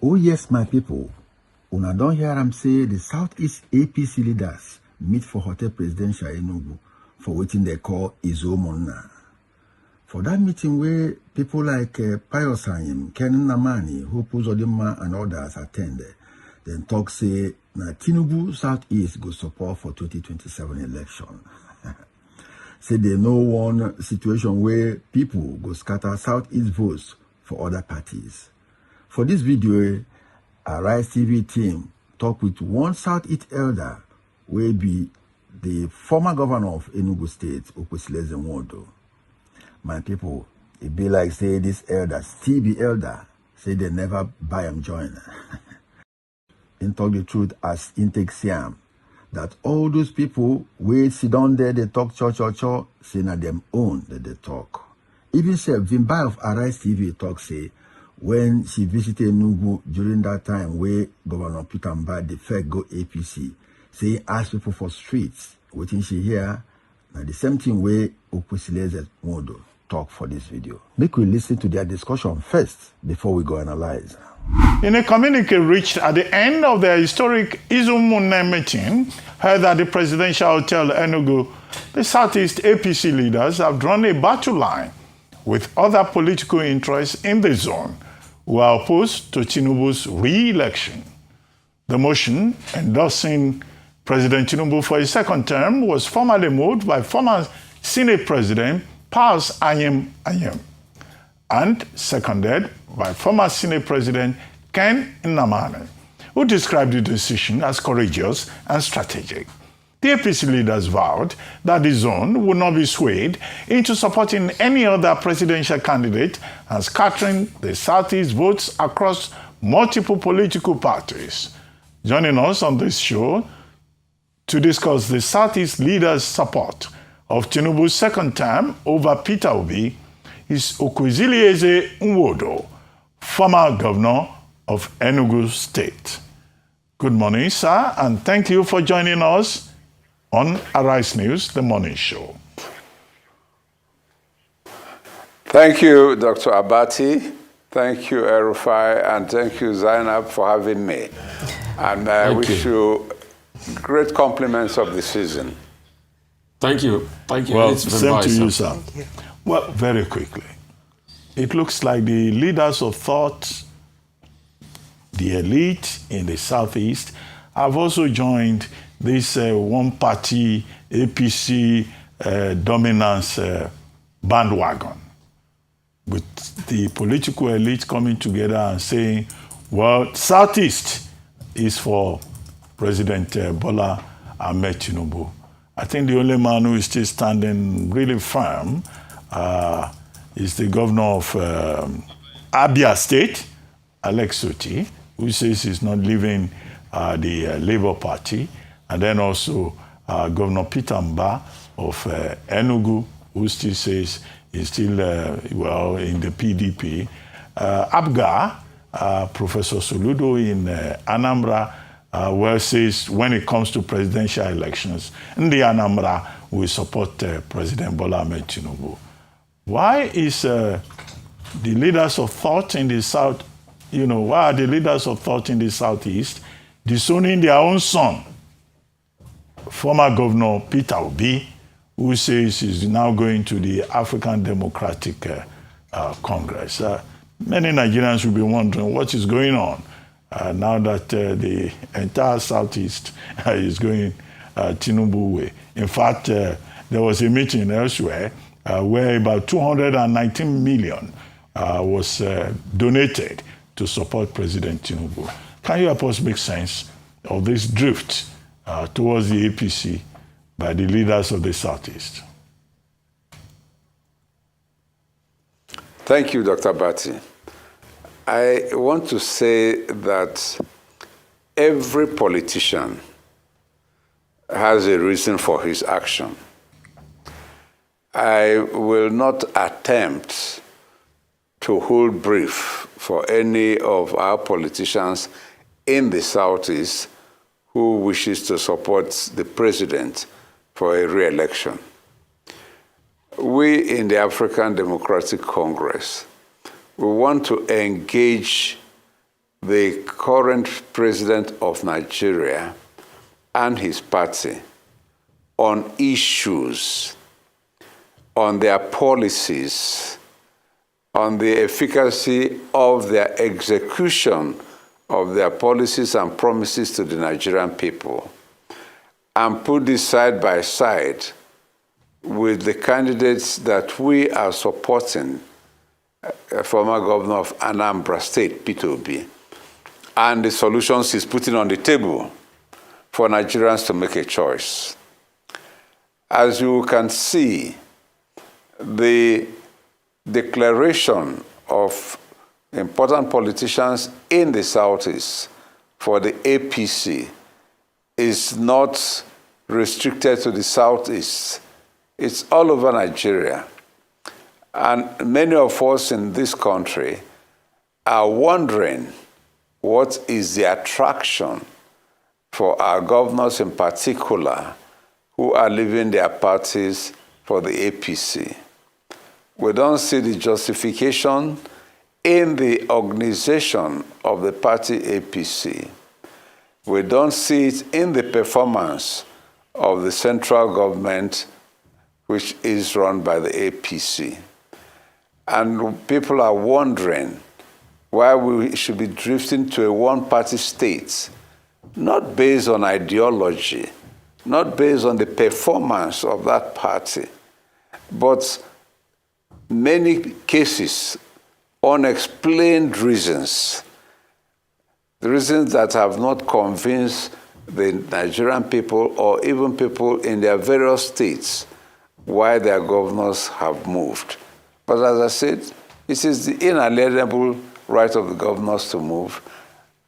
Oh yes, my people. Una don hear am say the Southeast APC leaders meet for Hotel Presidential Enugu for wetin they call Izuumunne. For that meeting where people like Pius Anyim, Nnamani, Uzodimma and others attended, then talk say na Tinubu Southeast go support for 2027 election. Say they know one situation where people go scatter Southeast votes for other parties. For this video, Arise TV team talk with one Southeast elder, will be the former governor of Enugu State, Okwesilieze Nwodo. My people, it be like say this elder still be elder, say they never buy him join. In talk the truth as in take Siam, that all those people wey sit down there, they talk cho, say na them own that they talk. Even say Vimbia of Arise TV talk say, when she visited Enugu during that time where Governor Mbah defect go APC, say ask people for streets, waiting she hear, now the same thing way Okwesilieze Nwodo talk for this video. Make we listen to their discussion first before we go analyze. In a communique reached at the end of the historic Izuumunne meeting, held at the Presidential Hotel Enugu, the Southeast APC leaders have drawn a battle line with other political interests in the zone who are opposed to Tinubu's re-election. The motion endorsing President Tinubu for a second term was formally moved by former Senate President Pius Anyim and seconded by former Senate President Nnamani, who described the decision as courageous and strategic. The APC leaders vowed that the zone would not be swayed into supporting any other presidential candidate and scattering the Southeast votes across multiple political parties. Joining us on this show to discuss the Southeast leaders' support of Tinubu's second term over Peter Obi is Okwesilieze Nwodo, former governor of Enugu State. Good morning, sir, and thank you for joining us on Arise News, the morning show. Thank you, Dr. Abati. Thank you, Erufai, and thank you, Zainab, for having me. And I wish you great compliments of the season. Thank you. Thank you. Well, same to you, sir. Well, very quickly. It looks like the leaders of thought, the elite in the Southeast, have also joined this one-party APC dominance bandwagon, with the political elite coming together and saying, well, Southeast is for President Bola Ahmed Tinubu. I think the only man who is still standing really firm is the governor of Abia State, Alex Soti, who says he's not leaving the Labour Party, and then also Governor Peter Mbah of Enugu, who still says he's still, in the PDP. Abga, Professor Soludo in Anambra, says when it comes to presidential elections, in the Anambra will support President Bola Ahmed Tinubu. Why is the leaders of thought in the South, why are the leaders of thought in the Southeast disowning their own son, former Governor Peter Obi, who says he's now going to the African Democratic Congress? Many Nigerians will be wondering what is going on now that the entire Southeast is going Tinubu way. In fact, there was a meeting elsewhere where about 219 million was donated to support President Tinubu. Can you help us make sense of this drift towards the APC by the leaders of the Southeast? Thank you, Dr. Bati. I want to say that every politician has a reason for his action. I will not attempt to hold brief for any of our politicians in the Southeast who wishes to support the president for a re-election. We in the African Democratic Congress, we want to engage the current president of Nigeria and his party on issues, on their policies, on the efficacy of their execution of their policies and promises to the Nigerian people, and put this side by side with the candidates that we are supporting, former Governor of Anambra State, Peter Obi, and the solutions he's putting on the table for Nigerians to make a choice. As you can see, the declaration of important politicians in the Southeast for the APC is not restricted to the Southeast. It's all over Nigeria. And many of us in this country are wondering what is the attraction for our governors in particular who are leaving their parties for the APC. We don't see the justification in the organization of the party APC. We don't see it in the performance of the central government, which is run by the APC. And people are wondering why we should be drifting to a one-party state, not based on ideology, not based on the performance of that party, but many cases, unexplained reasons, the reasons that have not convinced the Nigerian people or even people in their various states why their governors have moved. But as I said, it is the inalienable right of the governors to move,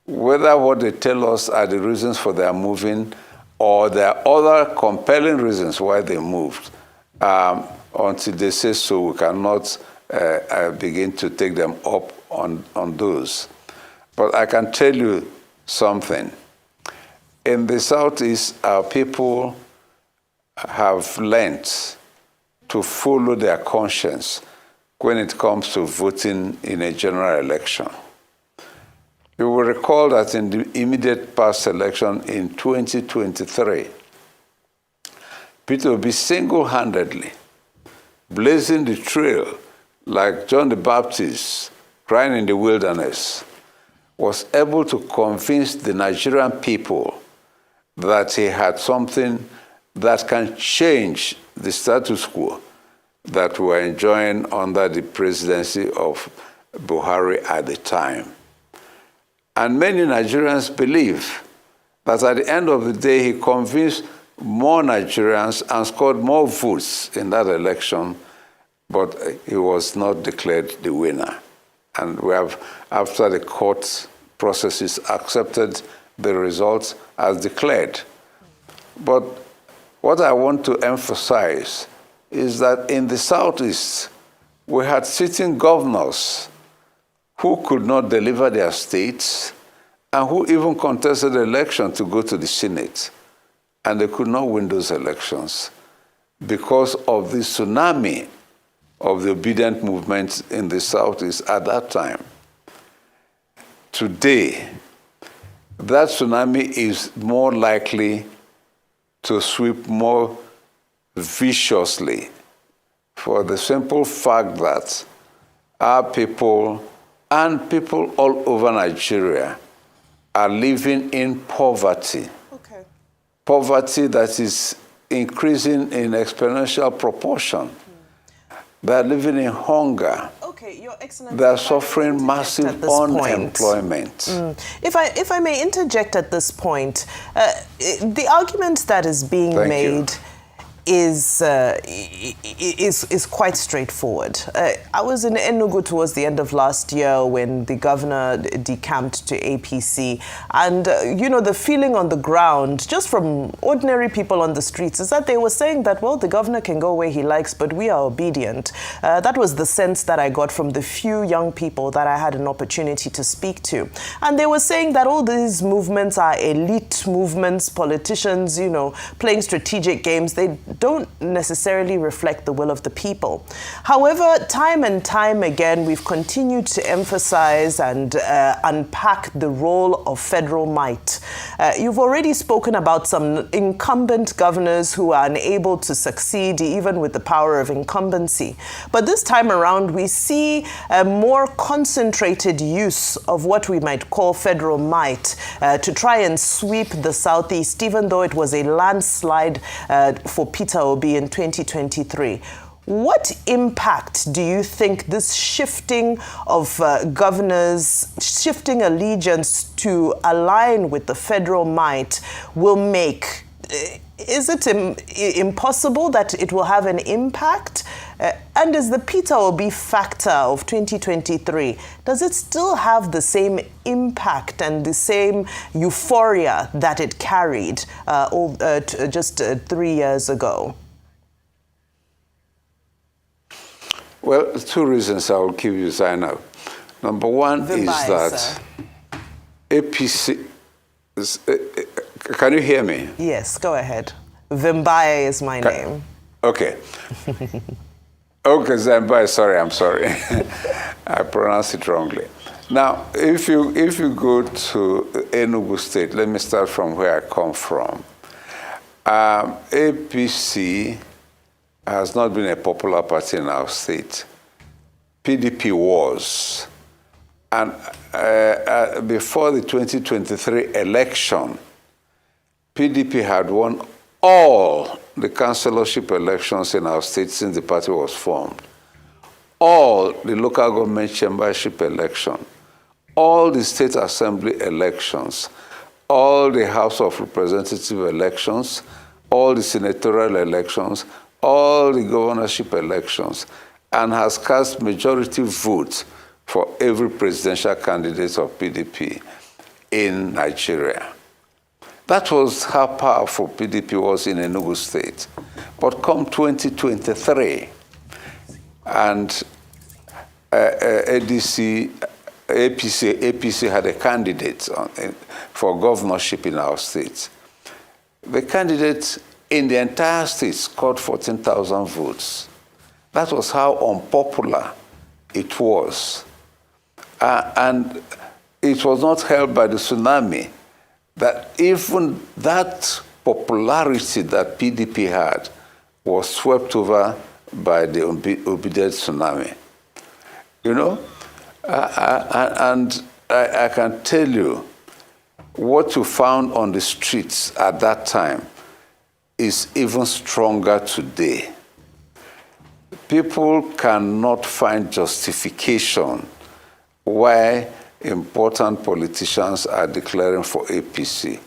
whether what they tell us are the reasons for their moving or there are other compelling reasons why they moved. Until they say so, we cannot begin to take them up on those. But I can tell you something. In the Southeast, our people have learned to follow their conscience when it comes to voting in a general election. You will recall that in the immediate past election in 2023, Peter Obi single-handedly, blazing the trail like John the Baptist crying in the wilderness, was able to convince the Nigerian people that he had something that can change the status quo that we were enjoying under the presidency of Buhari at the time. And many Nigerians believe that at the end of the day, he convinced more Nigerians and scored more votes in that election, but he was not declared the winner. And we have, after the court processes, accepted the results as declared. But what I want to emphasize is that in the Southeast, we had sitting governors who could not deliver their states and who even contested the election to go to the Senate. And they could not win those elections because of the tsunami of the obedient movement in the Southeast at that time. Today, that tsunami is more likely to sweep more viciously for the simple fact that our people and people all over Nigeria are living in poverty. Okay. Poverty that is increasing in exponential proportion. They're living in hunger. Okay, Your Excellency. They're suffering massive unemployment. If I may interject at this point, the argument that is being made is quite straightforward. I was in Enugu towards the end of last year when the governor decamped to APC, and the feeling on the ground, just from ordinary people on the streets, is that they were saying that, well, the governor can go where he likes, but we are obedient. That was the sense that I got from the few young people that I had an opportunity to speak to. And they were saying that all these movements are elite movements, politicians, playing strategic games. They don't necessarily reflect the will of the people. However, time and time again, we've continued to emphasize and unpack the role of federal might. You've already spoken about some incumbent governors who are unable to succeed even with the power of incumbency. But this time around, we see a more concentrated use of what we might call federal might to try and sweep the Southeast, even though it was a landslide for Peter Obi in 2023. What impact do you think this shifting of governors, shifting allegiance to align with the federal might will make? Is it impossible that it will have an impact? And is the Peter Obi factor of 2023, does it still have the same impact and the same euphoria that it carried just 3 years ago? Well, two reasons I will give you, Zainab. Number one is that sir. APC... Can you hear me? Yes, go ahead. Vimbia is my name. Okay. Okay, Zimbabwe, I'm sorry. I pronounced it wrongly. Now, if you go to Enugu State, let me start from where I come from. APC has not been a popular party in our state. PDP was. And before the 2023 election, PDP had won all the councillorship elections in our state since the party was formed, all the local government chambership election, all the state assembly elections, all the House of Representatives elections, all the senatorial elections, all the governorship elections, and has cast majority votes for every presidential candidate of PDP in Nigeria. That was how powerful PDP was in Enugu State. But come 2023, and APC had a candidate for governorship in our state. The candidate in the entire state scored 14,000 votes. That was how unpopular it was. And it was not held by the tsunami that even that popularity that PDP had was swept over by the obedient tsunami. You know? And I can tell you, what you found on the streets at that time is even stronger today. People cannot find justification why important politicians are declaring for APC.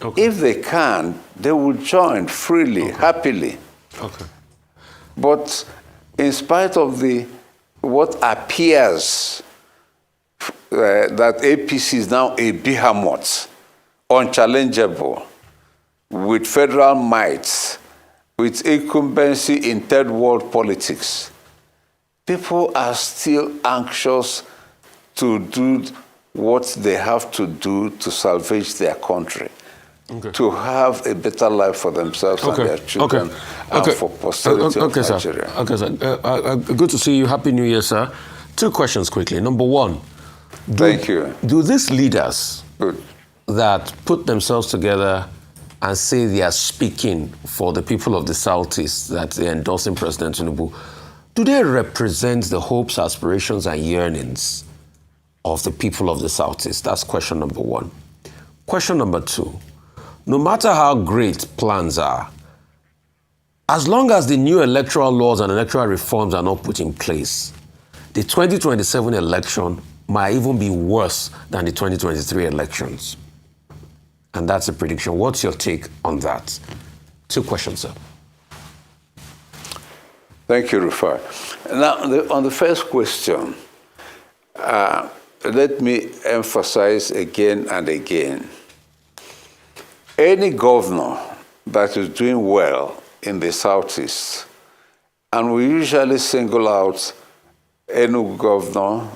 Okay. If they can, they will join freely, happily. Okay. But in spite of what appears that APC is now a behemoth, unchallengeable, with federal might, with incumbency in third world politics, people are still anxious to do what they have to do to salvage their country, to have a better life for themselves and their children, and for posterity of Nigeria. Sir. Okay, sir. Good to see you. Happy New Year, sir. 2 questions quickly. Number one, Thank you. Do these leaders that put themselves together and say they are speaking for the people of the Southeast, that they're endorsing President Tinubu, do they represent the hopes, aspirations, and yearnings of the people of the Southeast? That's question number one. Question number two, no matter how great plans are, as long as the new electoral laws and electoral reforms are not put in place, the 2027 election might even be worse than the 2023 elections. And that's a prediction. What's your take on that? 2 questions, sir. Thank you, Rufai. Now, on the first question, let me emphasize again and again, any governor that is doing well in the Southeast, and we usually single out Enugu Governor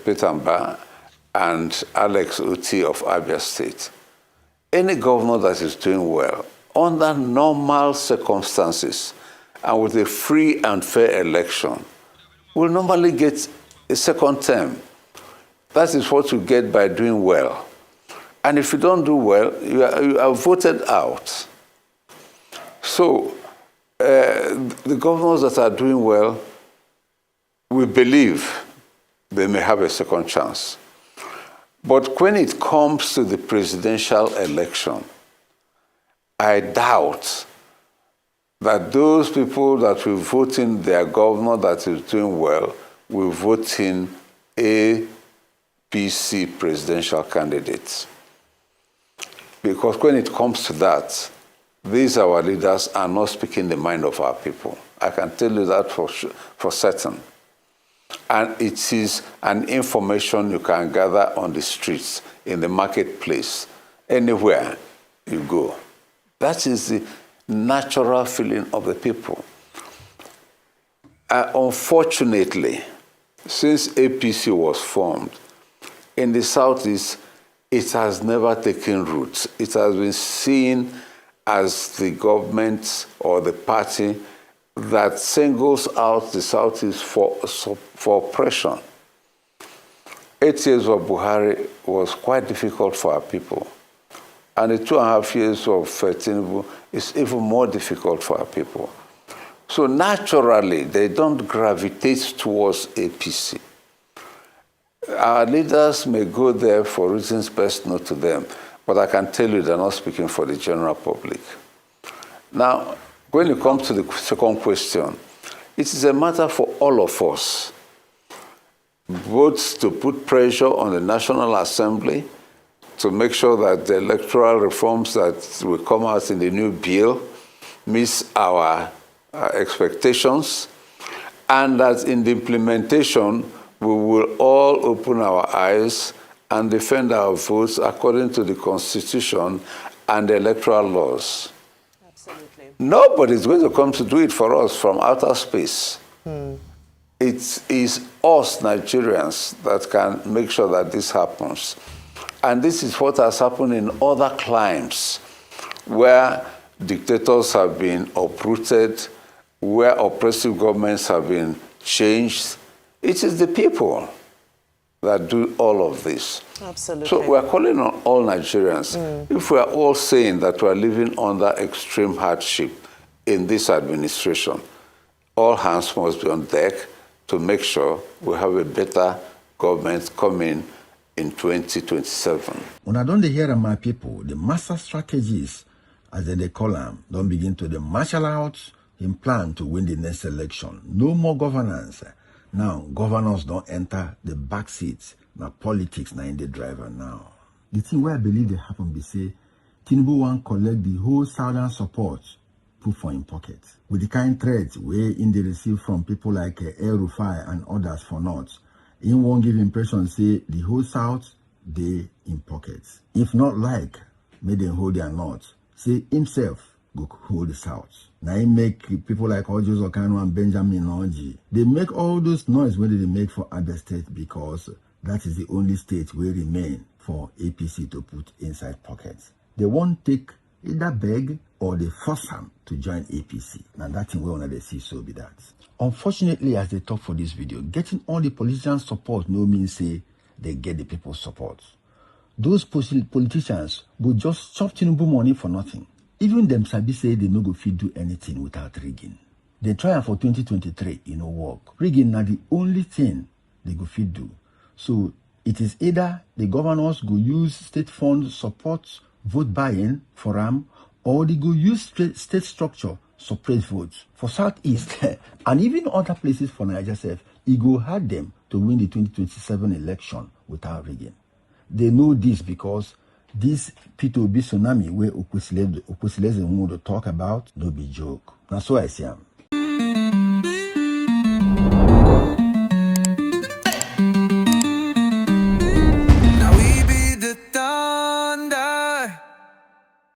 Peter Mbah and Alex Uti of Abia State, any governor that is doing well, under normal circumstances and with a free and fair election, will normally get a second term. That is what you get by doing well. And if you don't do well, you are voted out. So the governors that are doing well, we believe they may have a second chance. But when it comes to the presidential election, I doubt that those people that will vote in their governor that is doing well will vote in APC presidential candidates. Because when it comes to that, these our leaders are not speaking the mind of our people. I can tell you that for certain. And it is an information you can gather on the streets, in the marketplace, anywhere you go. That is the natural feeling of the people. Unfortunately, since APC was formed, in the Southeast, it has never taken root. It has been seen as the government or the party that singles out the Southeast for oppression. 8 years of Buhari was quite difficult for our people. And the 2.5 years of Tinubu is even more difficult for our people. So naturally, they don't gravitate towards APC. Our leaders may go there for reasons best known to them, but I can tell you they're not speaking for the general public. Now, when it comes to the second question, it is a matter for all of us, both to put pressure on the National Assembly to make sure that the electoral reforms that will come out in the new bill meets our expectations, and that in the implementation, we will all open our eyes and defend our votes according to the Constitution and the electoral laws. Absolutely. Nobody is going to come to do it for us from outer space. It is us, Nigerians, that can make sure that this happens. And this is what has happened in other climes where dictators have been uprooted, where oppressive governments have been changed. It is the people that do all of this. Absolutely. So we are calling on all Nigerians. If we are all saying that we are living under extreme hardship in this administration, all hands must be on deck to make sure we have a better government coming in 2027. When I don't hear my people, the master strategists, as they call them, don't begin to the martial out in plan to win the next election. No more governance. Now, governors don't enter the back seats. Now, politics now in the driver now. The thing where I believe they happen be say, Tinubu want collect the whole southern support, put for in pocket. With the kind threats where in they receive from people like El Rufai and others for North, in won't give impression say the whole South, they in pockets. If not like, may they hold their North. Say himself go hold the South. Now he make people like Ojos Okano and Benjamin Oji. They make all those noise when they make for other states because that is the only state where remain for APC to put inside pockets. They won't take either beg or they force them to join APC. Now that thing we want to see so be that. Unfortunately, as they talk for this video, getting all the politicians' support no means say they get the people's support. Those politicians go just chop Tinubu money for nothing. Even them sabi say they no go fit do anything without rigging. They try for 2023, it no work. Rigging na the only thing they go fit do. So it is either the governors go use state fund support vote buying for them, or they go use state structure suppress votes. For Southeast and even other places for Nigeria self, it go hard them to win the 2027 election without rigging. They know this because this Obi Tsunami where Okwesilieze Nwodo talk about no be joke. That's why I see him.